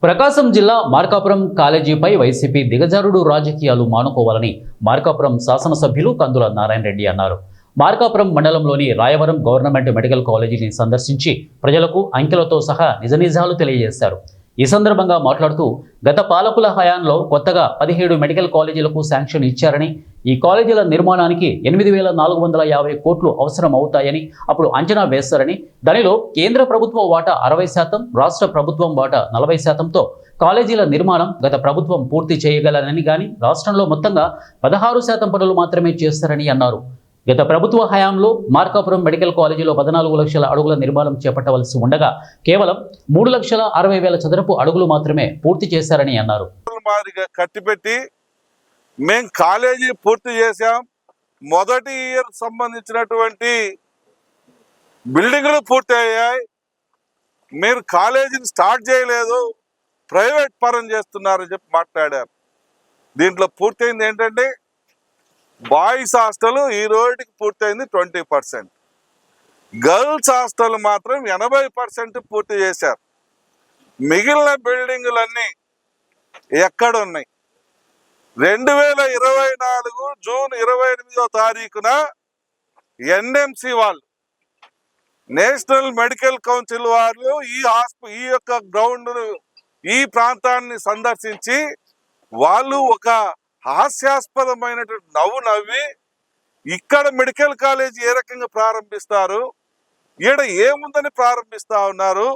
ప్రకాశం జిల్లా మార్కాపురం కాలేజీపై వైసీపీ దిగజారుడు రాజకీయాలు మానుకోవాలని మార్కాపురం శాసనసభ్యులు కందుల నారాయణ రెడ్డి అన్నారు. మార్కాపురం మండలంలోని రాయవరం గవర్నమెంట్ మెడికల్ కాలేజీని సందర్శించి ప్రజలకు అంకెలతో సహా నిజనిజాలు తెలియజేశారు. ఈ సందర్భంగా మాట్లాడుతూ గత పాలకుల హయాంలో కొత్తగా 17 మెడికల్ కాలేజీలకు శాంక్షన్ ఇచ్చారని, ఈ కాలేజీల నిర్మాణానికి 8,450 కోట్లు అవసరం అవుతాయని అప్పుడు అంచనా వేశారని, దానిలో కేంద్ర ప్రభుత్వ వాటా 60%, రాష్ట్ర ప్రభుత్వం వాటా 40%తో కాలేజీల నిర్మాణం గత ప్రభుత్వం పూర్తి చేయగలనని, కానీ రాష్ట్రంలో మొత్తంగా 16% పనులు మాత్రమే చేస్తారని అన్నారు. గత ప్రభుత్వ హయాంలో మార్కాపురం మెడికల్ కాలేజీలో 14 లక్షల అడుగుల నిర్మాణం చేపట్టవలసి ఉండగా కేవలం 3,60,000 చదరపు అడుగులు మాత్రమే పూర్తి చేశారని అన్నారు. కట్టిపెట్టి మేము కాలేజీ పూర్తి చేశాం. మొదటి ఇయర్ సంబంధించినటువంటి బిల్డింగ్లు పూర్తి అయ్యాయి. మీరు కాలేజీని స్టార్ట్ చేయలేదు, ప్రైవేట్ పరం చేస్తున్నారని చెప్పి మాట్లాడారు. దీంట్లో పూర్తయింది ఏంటంటే బాయ్స్ హాస్టల్ ఈ రోజుకి పూర్తయింది 20%, గర్ల్స్ హాస్టల్ మాత్రం 80% పూర్తి చేశారు. మిగిలిన బిల్డింగులన్నీ ఎక్కడున్నాయి? 2024 జూన్ 28వ తారీఖున ఎన్ఎంసి వాళ్ళు, నేషనల్ మెడికల్ కౌన్సిల్ వాళ్ళు ఈ యొక్క గ్రౌండ్ ఈ ప్రాంతాన్ని సందర్శించి వాళ్ళు ఒక హాస్యాస్పదమైనటువంటి నవ్వు నవ్వి ఇక్కడ మెడికల్ కాలేజ్ ఏ రకంగా ప్రారంభిస్తారు, ఈడ ఏముందని ప్రారంభిస్తా ఉన్నారు.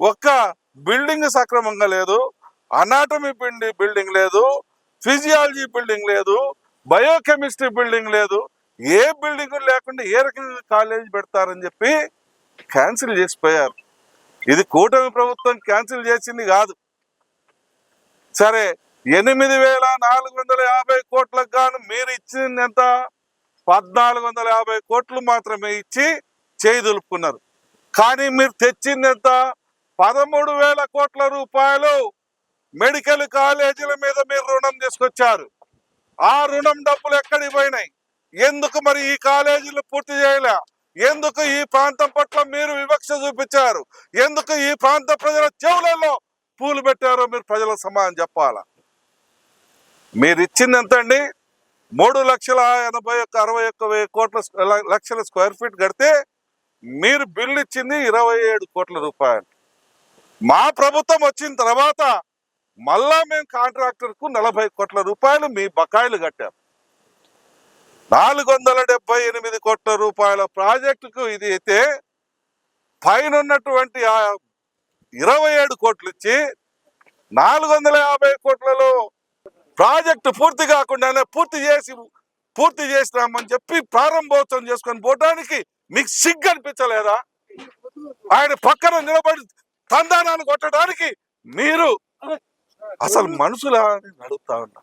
ఒక్క బిల్డింగ్ సక్రమంగా లేదు, అనాటమీ బిల్డింగ్ లేదు, ఫిజియాలజీ బిల్డింగ్ లేదు, బయోకెమిస్ట్రీ బిల్డింగ్ లేదు. ఏ బిల్డింగ్ లేకుండా ఏ రకంగా కాలేజ్ పెడతారని చెప్పి క్యాన్సిల్ చేసిపోయారు. ఇది కూటమి ప్రభుత్వం క్యాన్సిల్ చేసింది కాదు. సరే, 8,450 కోట్లకు గాను మీరు ఇచ్చింది ఎంత? 1,450 కోట్లు మాత్రమే ఇచ్చి చేయి దులుపుకున్నారు. కానీ మీరు తెచ్చింది ఎంత? 13,000 కోట్ల రూపాయలు మెడికల్ కాలేజీల మీద మీరు రుణం తీసుకొచ్చారు. ఆ రుణం డబ్బులు ఎక్కడికి పోయినాయి? ఎందుకు మరి ఈ కాలేజీలు పూర్తి చేయలే? ఎందుకు ఈ ప్రాంతం పట్ల మీరు వివక్ష చూపించారు? ఎందుకు ఈ ప్రాంత ప్రజల చెవులలో పూలు పెట్టారో మీరు ప్రజలకు సమాధానం చెప్పాలా. మీరు ఇచ్చింది ఎంత అండి? 3,81,61 లక్షల స్క్వేర్ ఫీట్ కడితే మీరు బిల్లు ఇచ్చింది 27 కోట్ల రూపాయలు. మా ప్రభుత్వం వచ్చిన తర్వాత మళ్ళా మేము కాంట్రాక్టర్కు 40 కోట్ల రూపాయలు మీ బకాయిలు కట్టాం. 478 కోట్ల రూపాయల ప్రాజెక్టుకు ఇది అయితే పైన ఉన్నటువంటి 27 కోట్లు ఇచ్చి 450 కోట్లలో ప్రాజెక్టు పూర్తి కాకుండానే పూర్తి చేసినామని చెప్పి ప్రారంభోత్సవం చేసుకొని పోవడానికి మీకు సిగ్గు అనిపించలేదా? ఆయన పక్కన నిలబడి తందానాన్ని కొట్టడానికి మీరు అసలు మనుషులా అని అడుగుతా ఉన్నా.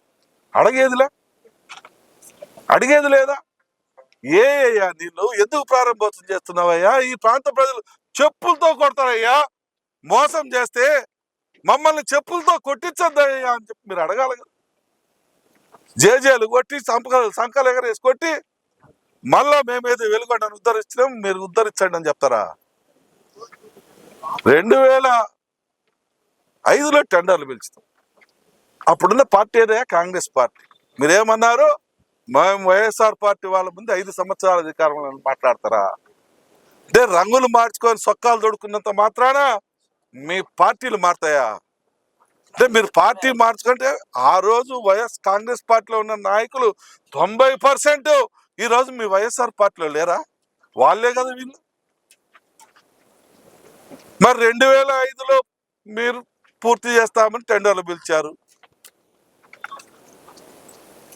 అడిగేది లేదా? అయ్యా నీళ్ళు ఎందుకు ప్రారంభోత్సవం చేస్తున్నావయ్యా? ఈ ప్రాంత ప్రజలు చెప్పులతో కొడతారయ్యా. మోసం చేస్తే మమ్మల్ని చెప్పులతో కొట్టించద్దయ్యా అని చెప్పి మీరు అడగాలి కదా. జేజేలు కొట్టి సంకలు ఎగరేసి కొట్టి మళ్ళా మేమేదో వెలుగొండను ఉద్ధరించినాం, మీరు ఉద్ధరించండి అని చెప్తారా? 2005లో టెండర్లు పిలుస్తాం. అప్పుడున్న పార్టీ ఏదే కాంగ్రెస్ పార్టీ. మీరేమన్నారు? మేము వైఎస్ఆర్ పార్టీ వాళ్ళ ముందు 5 సంవత్సరాల అధికారంలో మాట్లాడతారా? అంటే రంగులు మార్చుకొని సొక్కాలు తొడుకున్నంత మాత్రాన మీ పార్టీలు మారుతాయా? అంటే మీరు పార్టీ మార్చుకుంటే ఆ రోజు కాంగ్రెస్ పార్టీలో ఉన్న నాయకులు 90% ఈ రోజు మీ వైఎస్ఆర్ పార్టీలో లేరా? వాళ్ళే కదా వీళ్ళు. మరి 2005లో మీరు పూర్తి చేస్తామని టెండర్లు పిలిచారు.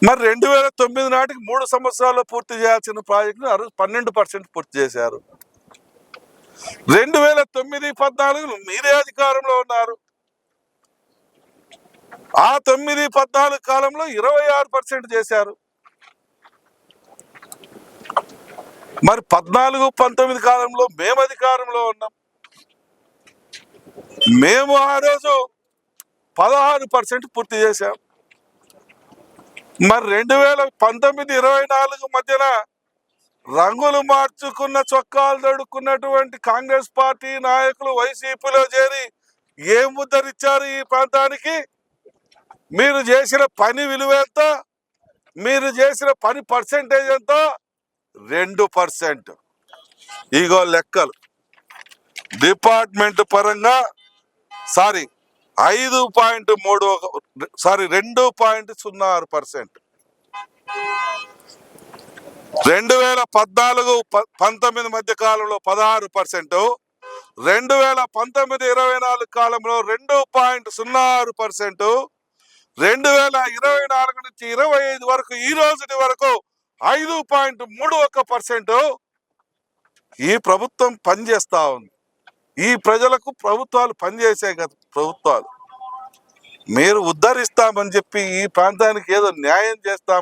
మరి 2009 నాటికి 3 సంవత్సరాల్లో పూర్తి చేయాల్సిన ప్రాజెక్టును 12% పూర్తి చేశారు. 2009-14 మీరే అధికారంలో ఉన్నారు. ఆ 9-14 కాలంలో 26% చేశారు. మరి 14-19 కాలంలో మేము అధికారంలో ఉన్నాం. మేము ఆ రోజు 16% పూర్తి చేశాం. మరి 2019-24 మధ్యన రంగులు మార్చుకున్న చొక్కాలు తొడుక్కున్నటువంటి కాంగ్రెస్ పార్టీ నాయకులు వైసీపీలో చేరి ఏం ఉద్ధరించారు ఈ ప్రాంతానికి? మీరు చేసిన పని విలువ ఎంత? మీరు చేసిన పని పర్సెంటేజ్ ఎంత? 2%. ఇగో లెక్కలు. డిపార్ట్మెంట్ పరంగా 2.06%. 2014-19 మధ్య కాలంలో 16%, 2019-24 కాలంలో 2.06%, 2024 నుంచి 25 వరకు ఈ రోజుటి వరకు 5.31%. ఈ ప్రభుత్వం పనిచేస్తా ఉంది. ఈ ప్రజలకు ప్రభుత్వాలు పనిచేసే కదా ప్రభుత్వాలు. మీరు ఉద్ధరిస్తామని చెప్పి ఈ ప్రాంతానికి ఏదో న్యాయం చేస్తాం